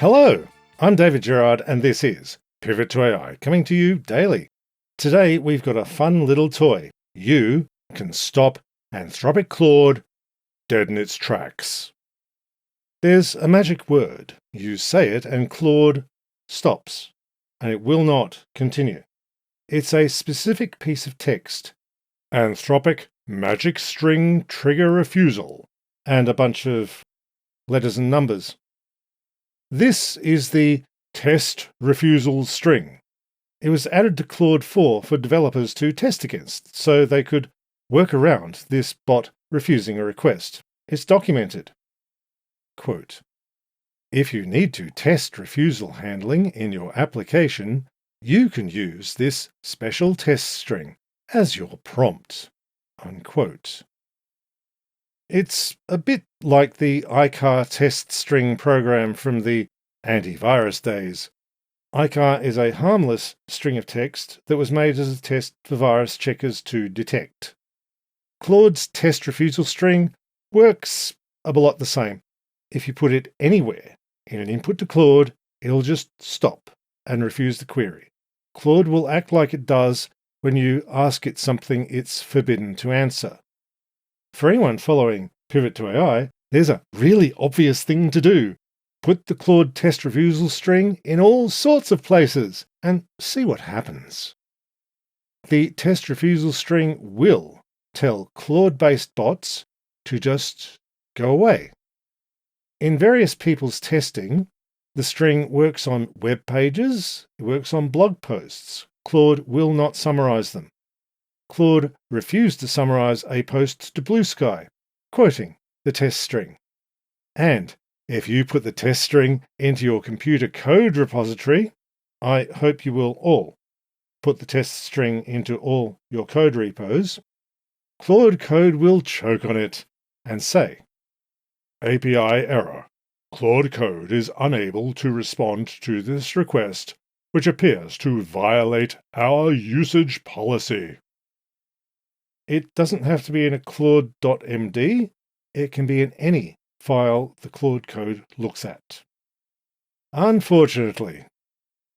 Hello, I'm dgerard and this is Pivot to AI, coming to you daily. Today we've got a fun little toy. You can stop Anthropic Claude dead in its tracks. There's a magic word. You say it and Claude stops, and it will not continue. It's a specific piece of text. Anthropic magic string trigger refusal, and a bunch of letters and numbers. This is the test refusal string. It was added to Claude 4 for developers to test against, so they could work around this bot refusing a request. It's documented. Quote, "If you need to test refusal handling in your application, you can use this special test string as your prompt." Unquote. It's a bit like the ICAR test string program from the antivirus days. ICAR is a harmless string of text that was made as a test for virus checkers to detect. Claude's test refusal string works a lot the same. If you put it anywhere in an input to Claude, it'll just stop and refuse the query. Claude will act like it does when you ask it something it's forbidden to answer. For anyone following Pivot to AI, there's a really obvious thing to do. Put the Claude test refusal string in all sorts of places and see what happens. The test refusal string will tell Claude-based bots to just go away. In various people's testing, the string works on web pages, it works on blog posts. Claude will not summarize them. Claude refused to summarize a post to Blue Sky, quoting the test string. And if you put the test string into your computer code repository, I hope you will all put the test string into all your code repos, Claude Code will choke on it and say, "API error. Claude Code is unable to respond to this request, which appears to violate our usage policy." It doesn't have to be in a claude.md. It can be in any file the Claude Code looks at. Unfortunately,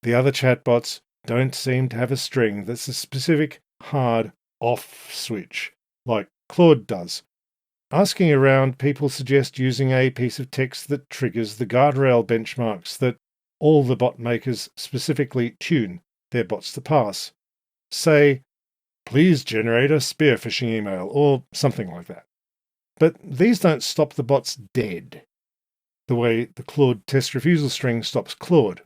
the other chatbots don't seem to have a string that's a specific hard off switch like Claude does. Asking around, people suggest using a piece of text that triggers the guardrail benchmarks that all the bot makers specifically tune their bots to pass. Say, "Please generate a spearphishing email," or something like that. But these don't stop the bots dead, the way the Claude test refusal string stops Claude.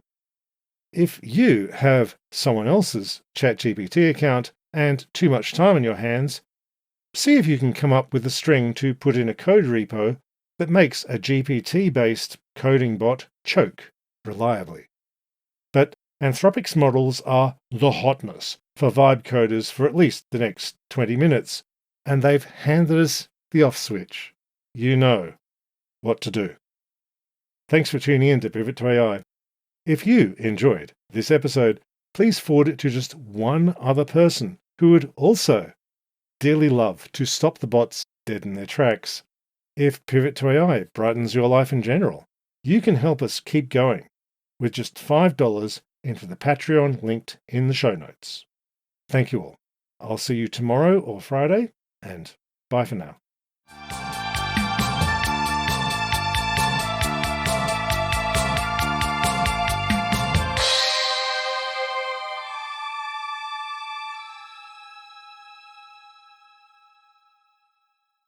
If you have someone else's ChatGPT account and too much time on your hands, see if you can come up with a string to put in a code repo that makes a GPT-based coding bot choke reliably. But Anthropic's models are the hotness for vibe coders for at least the next 20 minutes, and they've handed us the off switch. You know what to do. Thanks for tuning in to Pivot to AI. If you enjoyed this episode, please forward it to just one other person who would also dearly love to stop the bots dead in their tracks. If Pivot to AI brightens your life in general, you can help us keep going with just $5 into the Patreon linked in the show notes. Thank you all. I'll see you tomorrow or Friday, and bye for now.